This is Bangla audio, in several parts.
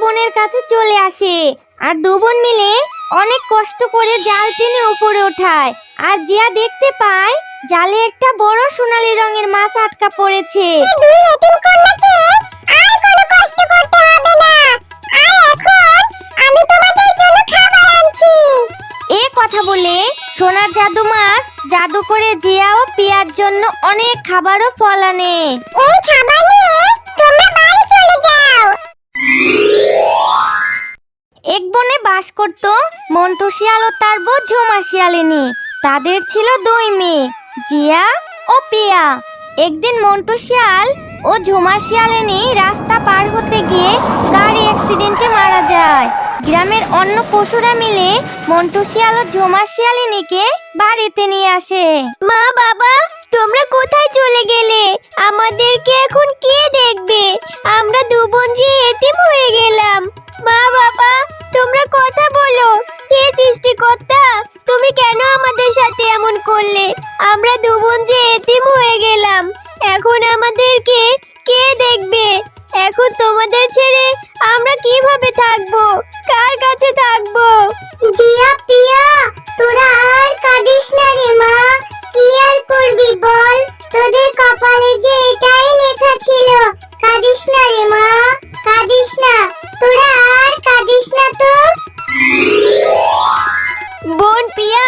বোনের কাছে চলে আসে আর দু বোন মিলে অনেক কষ্ট করে জাল টেনে উপরে ওঠায়। আর জিয়া দেখতে পায় জালে একটা বড় সোনালী রঙের মাছ আটকা পড়েছে। দুই এতিম কন্যাকে আর কোনো কষ্ট করতে হবে না। আর এখন আমি তোমাদের জন্য খাবার আনছি। এ কথা বলে সোনার জাদু মাছ জাদু করে জিয়া ও পিয়ার জন্য অনেক খাবার ও ফল আনে। এই খাবার নিয়ে তোমরা বাড়ি চলে যাও। এক বনে বাস করত মন্টু শিয়াল ও তার বউ ঝুমা শিয়ালিনী। তাদের ছিল দুই মেয়ে, জিয়া ও পিয়া। একদিন মন্টু শিয়াল ও ঝুমা শিয়ালিনী রাস্তা পার হতে গিয়ে গাড়ি অ্যাক্সিডেন্টে মারা যায়। গ্রামের অন্য পশুরা মিলে মন্টু শিয়াল ও ঝুমা শিয়ালিনীকে বাড়িতে নিয়ে আসে। মা বাবা, তোমরা কোথায় চলে গেলে? আমাদেরকে এখন কে দেখবে? আমরা দু বোন যে এতিম হয়ে গেলাম। মা বাবা, তোমরা কথা বলো। হে সৃষ্টিকর্তা, তুমি কেন আমাদের সাথে এমন করলে? আমরা দু বোন যে এতিম হয়ে গেলাম। এখন আমাদেরকে কে দেখবে? এখন তোমাদের ছেড়ে আমরা কিভাবে থাকবো? কার কাছে থাকবো? জিয়া পিয়া, তোরা আর কাঁদিস না রে মা। কি আর করবি বল? তোদের কপালে যে এটাই লেখা ছিল। কাঁদিস না রে মা, কাঁদিস না। তোরা আর কাঁদিস না তো। বোন পিয়া,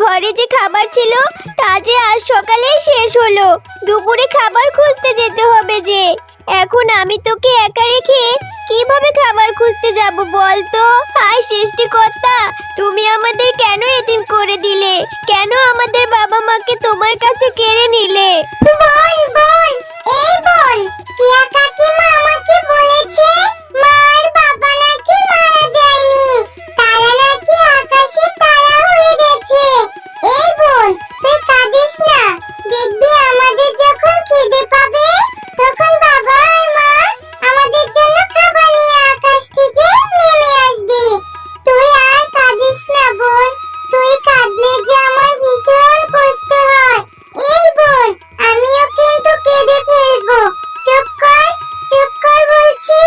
ঘরে যে খাবার ছিল তা যে আজ সকালেই শেষ হলো। দুপুরে খাবার খুঁজতে যেতে হবে যে। এখন আমি তোকে একা রেখে কিভাবে খাবার খুঁজতে যাব বল তো? হায় সৃষ্টিকর্তা, তুমি আমাদের কেন এতিম করে দিলে? কেন আমাদের বাবা মাকে তোমার কাছে কেড়ে নিলে? বল বল, এই বল, কিয়া কাকিমা আমাকে বলেছে মার বাবা নাকি মারা যায়নি, তারা নাকি আকাশে তারা হয়ে গেছে। এই বোন, তুই কাঁদিস না। দেখবি আমাদের যখন খিদে পাবে তখন বাবা আর মা আমাদের জন্য খাবার নিয়ে আকাশ থেকে নেমে আসবে। তুই আর কাঁদিস না বোন। তুই কাঁদলে যে আমার ভীষণ কষ্ট হয়। এই বোন, আমিও কিন্তু কেঁদে ফেলবো। চুপ কর বলছি।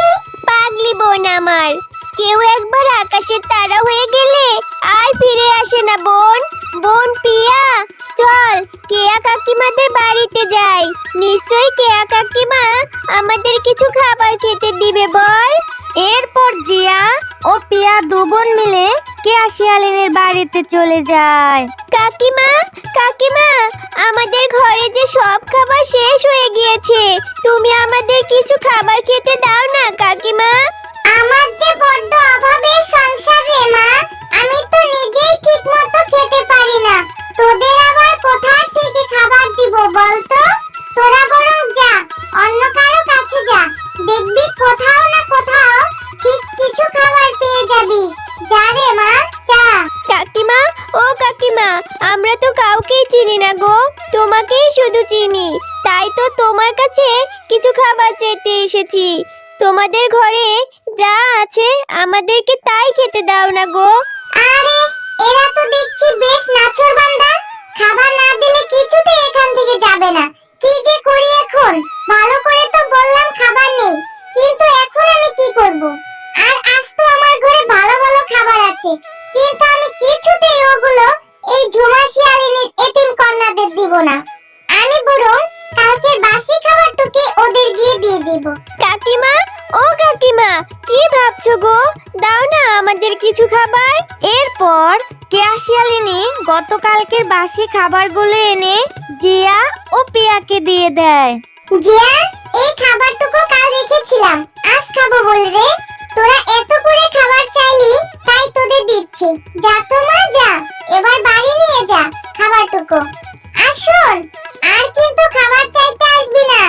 পাগলি বোন আমার, কেউ একবার আকাশের তারা হয়ে গেলে আর ফিরে আসে না বোন। বোন পিয়া, চল কেয়া কাকিমাদের বাড়িতে যাই। নিশ্চয়ই কেয়া কাকিমা আমাদের কিছু খাবার খেতে দিবে বল। এরপর জিয়া ও পিয়া দু বোন মিলে কেয়া শিয়ালিনীর বাড়িতে চলে যায়। কাকিমা, কাকিমা, আমাদের ঘরে যে সব খাবার শেষ হয়ে গিয়েছে। তুমি আমাদের কিছু খাবার খেতে দাও না কাকিমা। আমার যে বড্ড অভাবের সংসার রে মা। আমি তো নিজেই ঠিকমতো খেতে পারি না। তোদের আবার কোথা থেকে খাবার দিব বলতো? তোরা বরং যা, অন্য কারো কাছে যা। দেখবি কোথাও না কোথাও ঠিক কিছু খাবার পেয়ে যাবি। যা রে মা, যা। কাকিমা, ও কাকিমা, আমরা তো কাউকেই চিনি না গো। তোমাকেই শুধু চিনি। তাই তো তোমার কাছে কিছু খাবার চাইতে এসেছি। তোমাদের ঘরে যা আছে আমাদেরকে তাই খেতে দাও না গো। আরে, এরা তো দেখছি বেশ নাছোড়বান্দা। খাবার না দিলে কিছুতেই এখান থেকে যাবে না। কি যে করি এখন? ভালো করে তো বললাম খাবার নেই, কিন্তু এখন আমি কি করব? আর আজ তো আমার ঘরে ভালো ভালো খাবার আছে, কিন্তু আমি কিছুতেই ওগুলো এই ঝুমা শিয়ালিনীর এতিম কন্যাদের দিব না। আমি বরং কালকে বাসি খাবারটুকে ওদের গিয়ে দিয়ে দেব। কাকিমা, ও কাকিমা, কি ভাবছো গো? দাও না আমাদের কিছু খাবার। এরপর কেয়া শিয়ালিনী গতকালকের বাসি খাবারগুলো এনে জিয়া ও পিয়াকে দিয়ে দেয়। জিয়া, এই খাবারটুকু কাল রেখেছিলাম, আজ খাবো বল রে। তোরা এত করে খাবার চাইলি, তাই তোদের দিচ্ছি। যা তো মা, যা, এবার বাড়ি নিয়ে যা খাবারটুকু। আর শোন, আর কিন্তু খাবার চাইতে আসবি না।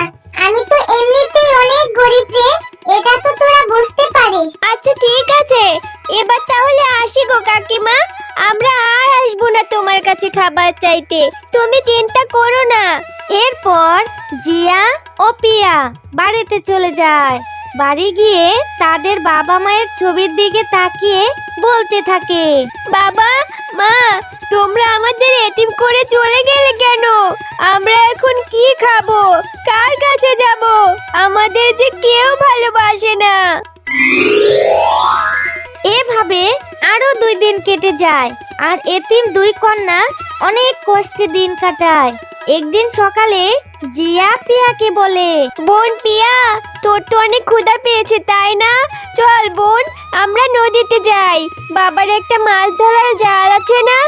আমি তো এমনিতেই অনেক গরিব রে, এটা তো তোরা বুঝতে পারিস। আচ্ছা ঠিক আছে, এবার তাহলে আসি গো কাকিমা। আমরা আর আসবো না তোমার কাছে খাবার চাইতে, তুমি চিন্তা করো না। এরপর জিয়া ও পিয়া বাড়িতে চলে যায়। বাড়ি গিয়ে তাদের বাবা মায়ের ছবির দিকে তাকিয়ে বলতে থাকে, বাবা মা, তোমরা আমাদের এতিম করে চলে গেলে কেন? আমরা এখন কি খাবো? কার কাছে যাব? আমাদের যে কেউ ভালোবাসে না। দিন কেটে যায় আর এতিম দুই কন্যা অনেক কষ্টে দিন কাটায়। একদিন সকালে জিয়া পিয়াকে বলে, বোন পিয়া, তোর তো অনেক ক্ষুধা পেয়েছে তাই না? চল বোন, আমরা নদীতে যাই। বাবার একটা মাছ ধরার জাল আছে না,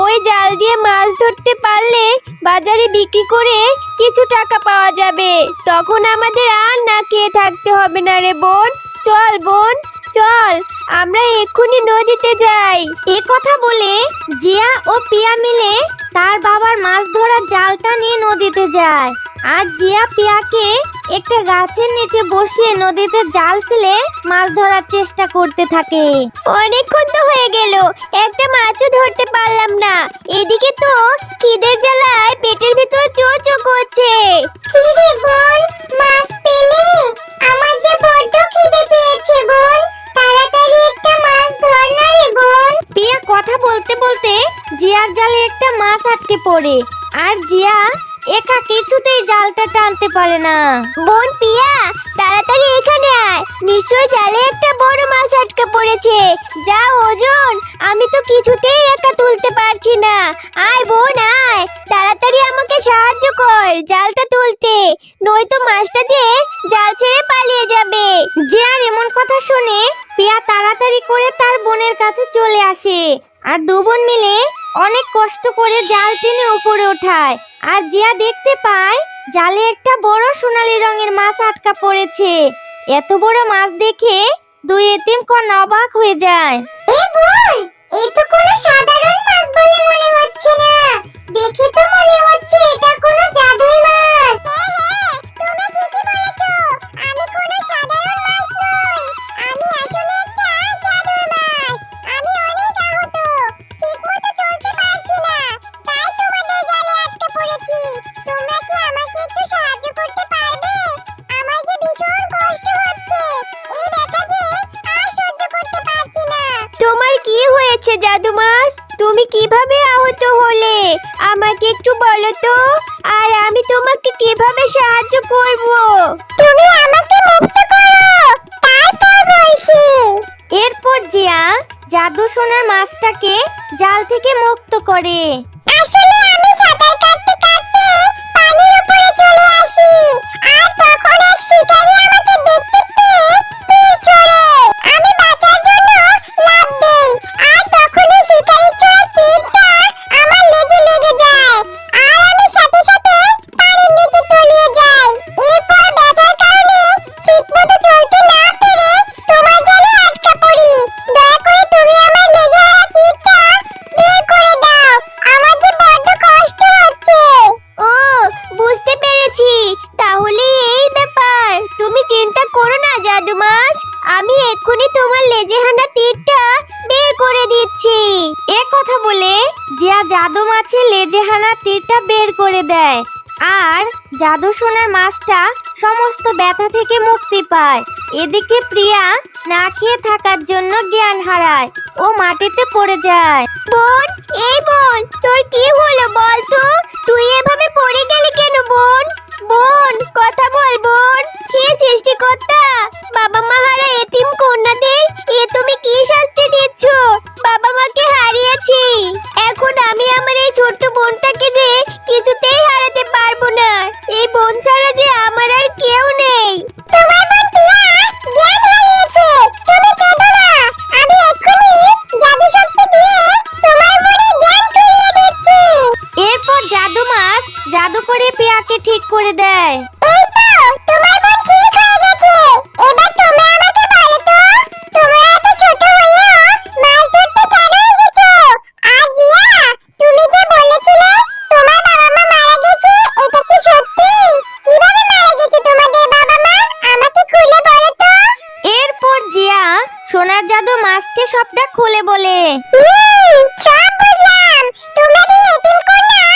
ওই জাল দিয়ে মাছ ধরতে পারলে বাজারে বিক্রি করে কিছু টাকা পাওয়া যাবে। তখন আমাদের আর না খেয়ে থাকতে হবে না রে বোন। চল বোন, চল, আমরা এক্ষুনি নদীতে যাই। এ কথা বলে জিয়া ও পিয়া মিলে তার বাবার মাছ ধরার জালটা নিয়ে নদীতে যায়। আর জিয়া পিয়াকে একটা গাছের নিচে বসিয়ে নদীতে জাল ফেলে মাছ ধরার চেষ্টা করতে থাকে। অনেকক্ষণ তো হয়ে গেল, একটা মাছও ধরতে পারলাম না। এদিকে তো খিদের জ্বালায় পেটের ভিতর চো চো করছে। খিদে বোন, মাছ পেলে? আমার যে বড্ড খিদে পেয়েছে বোন, তাড়াতাড়ি একটা মাছ ধর না রে বোন। পিয়া কথা বলতে বলতে জিয়ার জালে একটা মাছ আটকে পড়ে আর জিয়া একা কিছুতেই জালটা টানতে পারে না। বোন পিয়া, তাড়াতাড়ি এখানে আয়, নিশ্চয় জালে একটা বড় মাছ আটকা পড়েছে। যা ওজন, আমি তো কিছুতেই একা তুলতে পারছি না। আয় বোন আয়, তাড়াতাড়ি আমাকে সাহায্য কর জালটা তুলতে, নয়তো মাছটা যে জাল ছেড়ে পালিয়ে যাবে। জিয়ার এমন কথা শুনে পিয়া তাড়াতাড়ি করে তার বোনের কাছে চলে আসে আর দু বোন মিলে অনেক কষ্ট করে জাল টেনে উপরে ওঠায়। আর জিয়া দেখতে পায় জালে একটা বড় সোনালী রঙের মাছ আটকা পড়েছে। এত বড় মাছ দেখে দুই এতিম কন্যা অবাক হয়ে যায়। এ বোন, এই তো কোনো সাধারণ মাছ বলে মনে হচ্ছে না, দেখে তো মনে হচ্ছে এটা কোনো জাদুই মাছ। হ্যাঁ, তুমি ঠিকই বলেছো, আমি কোনো সাধারণ মাছ নই, আমি আসলে একটা জাদুর মাছ। আমি অনেক আহত, ঠিকমতো চলতে পারছি না, তাই তোমাদের জালে আটকা পড়েছি। তোমরা কি আমাকে একটু সাহায্য করতে পারবে? আমার যে ভীষণ কষ্ট হচ্ছে, এই ব্যথা যে আর সহ্য করতে পারছি না। তোমার কি হয়েছে জাদু মাছ? তুমি কিভাবে আহত হলে আমাকে একটু বলো তো, আর আমি তোমাকে কিভাবে সাহায্য করব। তুমি আমাকে মুক্ত করো, তারপর বলছি। এরপর জিয়া জাদু সোনার মাছটাকে জাল থেকে মুক্ত করে। আসলে আমি সাঁতার কাটতে কাটতে পানির উপরে চলে আসি, আর তখন এক শিকারী আমাকে দেখতে পেয়ে তীর ছোড়ে। আমি বাঁচার জন্য লাফ দেই, আর তখনই শিকারীর ছোড়া তীরটা আমার লেজে লেগে যায়, আর আমি সাথে সাথে পানির নিচে তলিয়ে যাই। এরপর ব্যথার কারণে ঠিকমতো চলতে না পেরে তোমার জালে আটকা পড়ি। দয়া করে তুমি আমার লেজে হারা তীরটা বের করে দাও, আমার যে বড্ড কষ্ট হচ্ছে। ও, বুঝতে পেরেছি, তাহলে এই ব্যাপার। তুমি চিন্তা করো না জাদু মাছ, আমি এক্ষুনি তোমার লেজে হানা তীরটা বের করে দিচ্ছি। এ কথা বলে জিয়া জাদু মাছের লেজে হানা তীরটা বের করে দেয় আর জাদু সোনার মাছটা সমস্ত ব্যথা থেকে মুক্তি পায়। এদিকে প্রিয়া না খেয়ে থাকার জন্য জ্ঞান হারায় ও মাটিতে পড়ে যায়। বোন, এই বোন, তোর কি হলো বল তো? তুই এভাবে পড়ে গেলি কেন বোন? বোন, কথা বল বোন। হে সৃষ্টিকর্তা, বাবা মা হারা এতিম কন্যাদের এ তুমি কি শাস্তি দিচ্ছ? বাবা মাকে হারিয়েছি, এখন আমি আমার এই ছোট্ট বোনটাকে যে কিছুতেই হারাতে পারবো না। এই বোন ছাড়া যে আমার আর কেউ নেই। তোমার বোন পিয়া জ্ঞান হারিয়েছে, তুমি কেঁদো না, আমি এক্ষুনি জাদু শক্তি দিয়ে তোমার মনে জ্ঞান ফিরিয়ে দিচ্ছি। এরপর জাদু মাছ জাদু করে প্রিয়াকে ঠিক করে দেয়। এই তো, তোমার বোন ঠিক হয়ে গেছে। এবার তোমরা আমাকে বলো তো, তোমরা এত ছোট হয়েও মাছ ধরতে কেন এসেছো? আর জিয়া, তুমি যে বলেছিলে তোমার বাবা মা মারা গেছে, এটা কি সত্যি? কিভাবে মারা গেছে তোমাদের বাবা মা? আমাকে খুলে বলো তো। এরপর জিয়া সোনার জাদু মাছকে সবটা খুলে বলে। সব বুঝলাম, তোমরা দুই এতিম কন্যা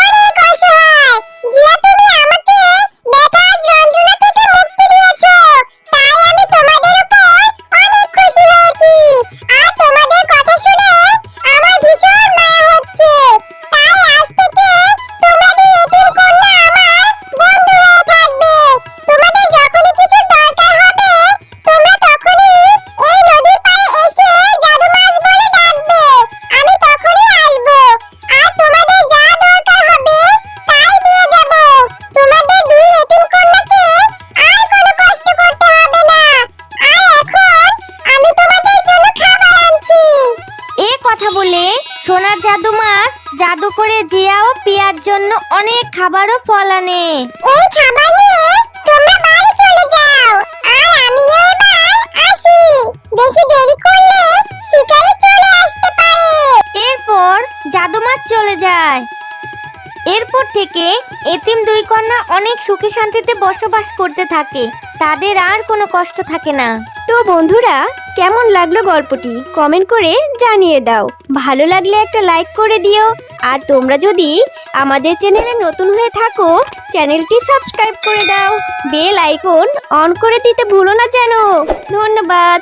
অনেক অসহায়। জিয়া, তুমি আমাকে ব্যথা আর যন্ত্রণা থেকে মুক্তি দিয়েছো, তাই আমি তোমাদের উপর অনেক খুশি হয়েছি। আর তোমাদের কথা শুনে আমার ভীষণ মায়া হচ্ছে, তাই আজ থেকে তোমরা দুই এতিম কন্যা আমার বন্ধু হয়ে থাকবে। তোমাদের যখনই কিছু দরকার হবে, তোমরা তখনই এই নদীর পাড়ে এসে জাদু মাছ বলে ডাকবে। বলে সোনার জাদু মাছ জাদু করে জিয়া ও পিয়ার জন্য অনেক খাবার ও ফল আনে। এই খাবার নিয়ে তোমরা বাড়ি চলে যাও, আর আমিও এবার আসি। বেশি দেরি করলে শিকারি চলে আসতে পারে। এরপর জাদু মাছ চলে যায়। এরপর থেকে এতিম দুই কন্যা অনেক সুখে শান্তিতে বসবাস করতে থাকে। তাদের আর কোনো কষ্ট থাকে না। তো বন্ধুরা, কেমন লাগলো গল্পটি কমেন্ট করে জানিয়ে দাও। ভালো লাগলে একটা লাইক করে দিও। আর তোমরা যদি আমাদের চ্যানেলে নতুন হয়ে থাকো, চ্যানেলটি সাবস্ক্রাইব করে দাও। বেল আইকন অন করে দিতে ভুলো না যেন। ধন্যবাদ।